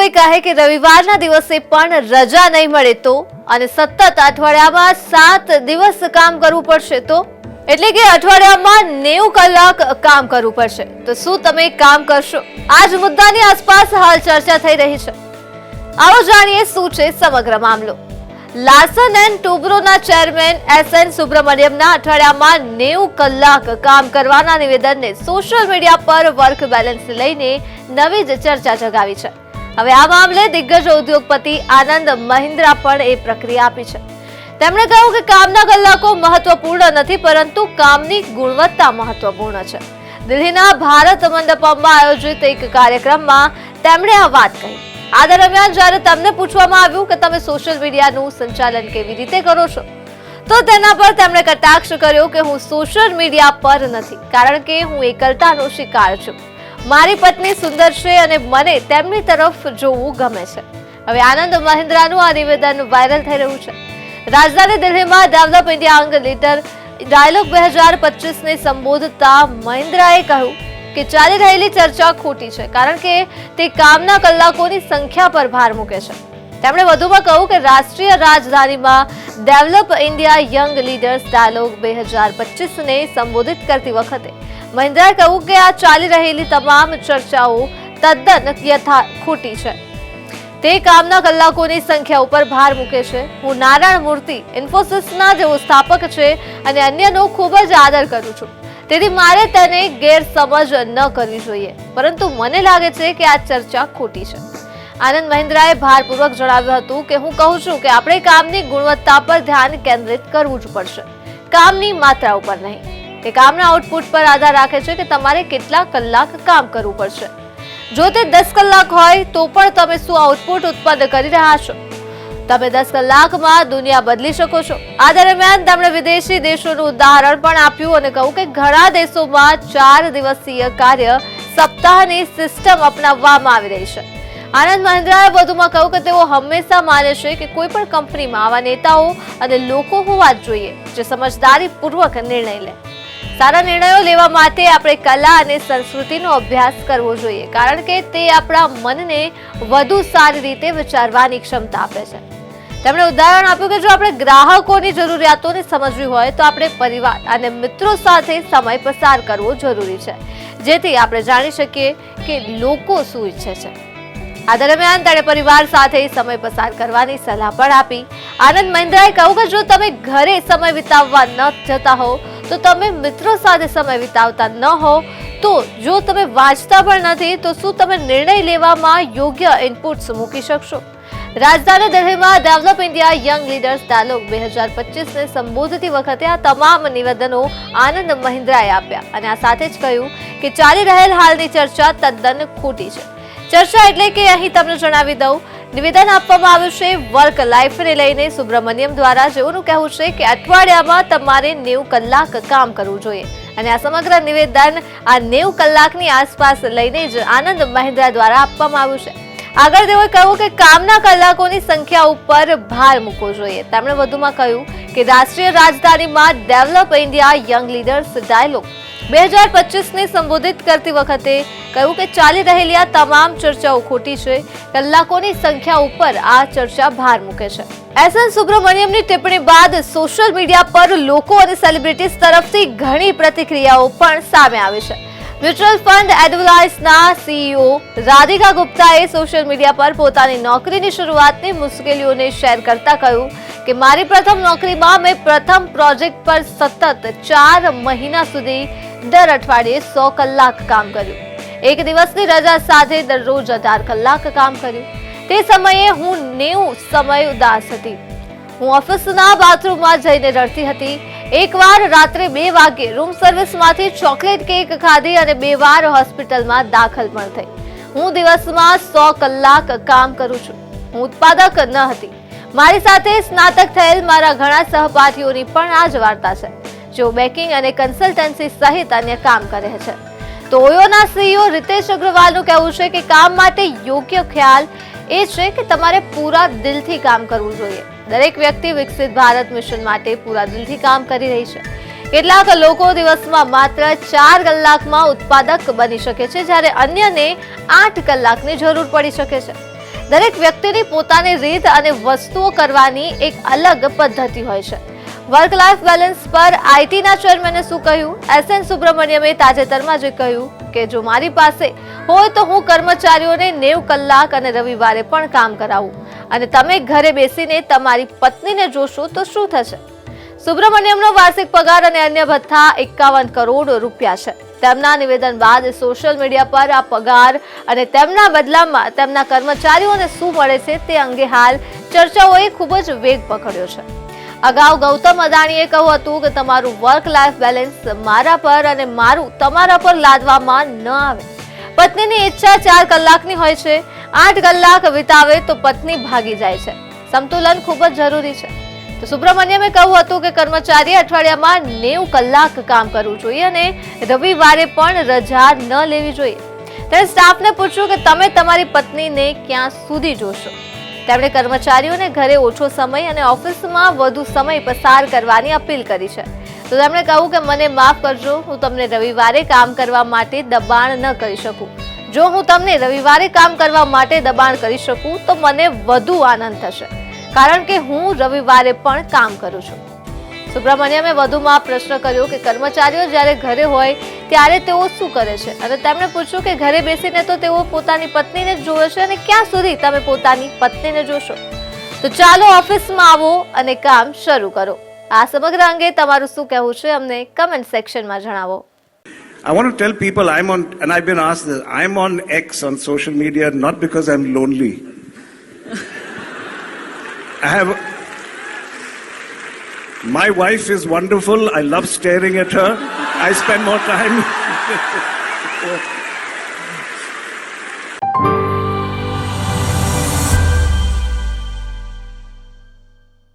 કોઈ કહે કે રવિવારના દિવસે પણ રજા નહીં મળે તો અને સતત અઠવાડિયામાં 7 દિવસ કામ કરવું પડશે તો એટલે કે અઠવાડિયામાં 90 કલાક કામ કરવું પડશે તો શું તમે કામ કરશો? આ જ મુદ્દાની આસપાસ હાલ ચર્ચા થઈ રહી છે. આવો જાણીએ શું છે સમગ્ર મામલો. લાર્સન એન્ડ ટુબ્રોના ચેરમેન એસએન સુબ્રમણ્યમના અઠવાડિયામાં 90 કલાક કામ કરવાના નિવેદનને સોશિયલ મીડિયા પર વર્ક બેલેન્સ લઈને નવી જ ચર્ચા જગાવી છે. હવે આ મામલે દિગ્ગજ ઉદ્યોગપતિ આનંદ મહિન્દ્રા પણ એ પ્રક્રિયા આપી છે. તેમણે કહ્યું કે કામના કલાકો મહત્વપૂર્ણ નથી, પરંતુ કામની ગુણવત્તા મહત્વપૂર્ણ છે. દિલ્હીના ભારત મંડપમમાં આયોજિત એક કાર્યક્રમમાં તેમણે આ વાત કહી. આ દરમિયાન જ્યારે તેમને પૂછવામાં આવ્યું કે તમે સોશિયલ મીડિયાનું સંચાલન કેવી રીતે કરો છો, તો તેના પર તેમણે કટાક્ષ કર્યો કે હું સોશિયલ મીડિયા પર નથી, કારણ કે હું એકલતાનો શિકાર છું. મારી પત્ની સુંદર છે અને મને તેમની તરફ જોવું ગમે છે. હવે આનંદ મહિન્દ્રાનું આ નિવેદન વાયરલ થઈ રહ્યું છે. રાજધાની દિલ્હીમાં develop India young leader dialogue 2025 ને સંબોધતા મહિન્દ્રાએ કહ્યું કે ચાલી રહેલી ચર્ચા ખોટી છે, કારણ કે તે કામના કલાકોની સંખ્યા પર ભાર મૂકે છે. તેમણે વધુમાં કહ્યું કે રાષ્ટ્રીય રાજધાનીમાં develop India young leaders dialogue 2025 ને સંબોધિત કરતી વખતે મહિન્દ્રાએ કહ્યું કે આ ચાલી રહેલી તમામ ચર્ચાઓ તદ્દન ખોટી છે. તે કામના કલાકોની સંખ્યા ઉપર ભાર મૂકે છે. હું નારાયણ મૂર્તિ ઇન્ફોસિસના જેઓ સ્થાપક છે અને અન્યનો ખૂબ જ આદર કરું છું, તેથી મારે તેને ગેરસમજ ન કરવી જોઈએ, પરંતુ મને લાગે છે કે આ ચર્ચા ખોટી છે. આનંદ મહિન્દ્રાએ ભારપૂર્વક જણાવ્યું હતું કે હું કહું છું કે આપણે કામની ગુણવત્તા પર ધ્યાન કેન્દ્રિત કરવું જ પડશે, કામની માત્રા ઉપર નહીં. તે કામના આઉટપુટ પર આધાર રાખે છે કે તમારે કેટલા કલાક કામ કરવું પડશે. જો તે 10 કલાક હોય તો પણ તમે શું આઉટપુટ ઉત્પન્ન કરી રહ્યા છો? તમે 10 કલાકમાં દુનિયા બદલી શકો છો. આ દરમિયાન તેમણે વિદેશી દેશોનું ઉદાહરણ પણ આપ્યું અને કહ્યું કે ઘણા દેશોમાં 4 દિવસીય કાર્ય સપ્તાહની સિસ્ટમ અપનાવવામાં આવી રહી છે. આનંદ મહિન્દ્રાએ વધુમાં કહ્યું કે તેઓ હંમેશા માને છે કે કોઈ પણ કંપનીમાં આવા નેતાઓ અને લોકો હોવા જ જોઈએ જે સમજદારીપૂર્વક નિર્ણય લે. સારા નિર્ણયો લેવા માટે આપણે કલા અને સંસ્કૃતિનો અભ્યાસ કરવો જોઈએ, કારણ કે તે આપણા મનને વધુ સારી રીતે વિચારવાની ક્ષમતા આપે છે. તેમણે ઉદાહરણ આપ્યું કે જો આપણે ગ્રાહકોની જરૂરિયાતોને સમજવી હોય તો આપણે પરિવાર અને મિત્રો સાથે સમય પસાર કરવો જરૂરી છે, જેથી આપણે જાણી શકીએ કે લોકો શું ઈચ્છે છે. આ દરમિયાન તેણે પરિવાર સાથે સમય પસાર કરવાની સલાહ પણ આપી. આનંદ મહિન્દ્રાએ કહ્યું કે જો તમે ઘરે સમય વિતાવવા ન જતા હો, તો તમે મિત્રો સાથે સમય વિતાવતા ન હો, તો જો તમે વાંચતા પણ નથી, તો શું તમે નિર્ણય લેવામાં યોગ્ય ઇનપુટ્સ મૂકી શકશો? રાજધાની દિલ્હીમાં develop India young leaders dialogue 2025 ને સંબોધતી વખતે આ તમામ નિવેદનો આનંદ મહિન્દ્રાએ આપ્યા અને આ સાથે જ કહ્યું કે ચાલી રહેલ હાલની ચર્ચા તદ્દન ખોટી છે. ચર્ચા એટલે કે અહીં તમને જણાવી દઉં, નિવેદન આપવામાં આવ્યું છે વર્ક લાઈફને લઈને સુબ્રમણ્યમ દ્વારા, જેઓનું કહેવું છે કે અઠવાડિયામાં તમારે 90 કલાક કામ કરવું જોઈએ અને આ સમગ્ર નિવેદન આ 90 કલાકની આસપાસ લઈને જ આનંદ મહિન્દ્રા દ્વારા આપવામાં આવ્યું છે. આગળ તેઓએ કહ્યું કે કામના કલાકોની સંખ્યા ઉપર ભાર મૂકવો જોઈએ. તેમણે વધુમાં કહ્યું કે રાષ્ટ્રીય રાજધાનીમાં develop India young leaders dialogue 2025 ને સંબોધિત કરતી વખતે કહ્યું કે ચાલી રહેલી આ તમામ ચર્ચાઓ ખોટી છે. કલાકોની સંખ્યા ઉપર આ ચર્ચા ભાર મૂકે છે. એસએન સુબ્રમણ્યમની ટિપ્પણી બાદ સોશિયલ મીડિયા પર લોકો અને સેલિબ્રિટીઝ તરફથી ઘણી પ્રતિક્રિયાઓ પણ સામે આવી છે. મ્યુચ્યુઅલ ફંડ એડવાઇઝના સીઈઓ રાધિકા ગુપ્તાએ સોશિયલ મીડિયા પર પોતાની નોકરીની શરૂઆતની મુશ્કેલીઓને શેર કરતા કહ્યું કે મારી પ્રથમ નોકરીમાં મેં પ્રથમ પ્રોજેક્ટ પર સતત 4 મહિના સુધી દર અઠવાડિયે 100 કલાક કામ કર્યું. એક દિવસની રજા સાથે દરરોજ 18 કલાક કામ કર્યું. તે સમયે હું 90 સમય ઉદાસ હતી. હું ઓફિસના બાથરૂમમાં જઈને રડતી હતી. એકવાર રાત્રે 2 વાગે રૂમ સર્વિસમાંથી ચોકલેટ કેક ખાધી અને 2 વાર હોસ્પિટલમાં દાખલ પણ થઈ. હું દિવસમાં 100 કલાક કામ કરું છું. હું ઉત્પાદક ન હતી. મારી સાથે સ્નાતક થયેલ મારા ઘણા સહપાઠીઓની પણ આ જ વાર્તા છે, જેઓ બેકિંગ અને કન્સલ્ટન્સી સહિત અન્ય કામ કરે છે. તો ઓયોના સીઈઓ રીતેશ અગ્રવાલનું કહેવું છે કે કામ માટે યોગ્ય ખ્યાલ એ છે કે તમારે પૂરા દિલથી કામ કરવું જોઈએ. દરેક વ્યક્તિ વિકસિત ભારત મિશન માટે પૂરા દિલથી કામ કરી રહી છે. કેટલાક લોકો દિવસમાં માત્ર 4 કલાકમાં ઉત્પાદક બની શકે છે, જ્યારે અન્યને 8 કલાકની જરૂર પડી શકે છે. દરેક વ્યક્તિની પોતાની રીત અને વસ્તુઓ કરવાની એક અલગ પદ્ધતિ હોય છે. વર્ક લાઈફ બેલેન્સ પર આઈટીના ચેરમેને શું કહ્યું? એસએન સુબ્રમણ્યમે તાજેતરમાં જે કહ્યું કે જો મારી પાસે હોય તો હું કર્મચારીઓને 90 કલાક અને રવિવારે પણ કામ કરાવું અને તમે ઘરે બેસીને તમારી પત્નીને જોશો તો શું થશે? સુબ્રમણ્યમનો વાર્ષિક પગાર અને અન્ય ભથ્થા 51 કરોડ રૂપિયા છે. તેમના નિવેદન બાદ સોશિયલ મીડિયા પર આ પગાર અને તેમના બદલામાં તેમના કર્મચારીઓને શું મળે છે તે અંગે હાલ ચર્ચાઓએ ખૂબ જ વેગ પકડ્યો છે. અગાઉ ગૌતમ અદાણીએ કહ્યું હતું કે તમારું વર્ક લાઈફ બેલેન્સ મારા પર અને મારું તમારા પર લાદવામાં ન આવે. પત્નીની ઈચ્છા 4 કલાકની હોય છે. 8 કલાક વિતાવે તો પત્ની ભાગી જાય છે. સંતુલન ખૂબ જ જરૂરી છે. તો સુબ્રમણ્યમે કહ્યું હતું કે કર્મચારીએ અઠવાડિયામાં 90 કલાક કામ કરવું જોઈએ અને રવિવારે પણ રજા ન લેવી જોઈએ. તેણે સ્ટાફને પૂછ્યું કે તમે તમારી પત્નીને ક્યાં સુધી જોશો. તેમણે કર્મચારીઓને ઘરે ઓછો સમય અને ઓફિસમાં વધુ સમય પસાર કરવાની અપીલ કરી છે. તો તેમણે કહ્યું કે મને માફ કરજો, હું તમને રવિવારે કામ કરવા માટે દબાણ ન કરી શકું. જો હું તમને રવિવારે કામ કરવા માટે દબાણ કરી શકું તો મને વધુ આનંદ થશે, કારણ કે હું રવિવારે પણ કામ કરું છું. સુબ્રમણ્યમે વધુમાં પ્રશ્ન કર્યો કે કર્મચારીઓ જ્યારે ઘરે હોય ત્યારે તેઓ શું કરે છે અને તેમણે પૂછ્યું કે ઘરે બેસીને તો તેઓ પોતાની પત્નીને જ જોવે છે અને ક્યાં સુધી તમે પોતાની પત્નીને જોશો? તો ચાલો ઓફિસમાં આવો અને કામ શરૂ કરો. આ સમગ્ર અંગે તમારું શું કહેવું છે અમને કમેન્ટ સેક્શનમાં જણાવો. I want to tell people and I've been asked this, I'm on X on social media not because I'm lonely. My wife is wonderful. I love staring at her. I spend more time.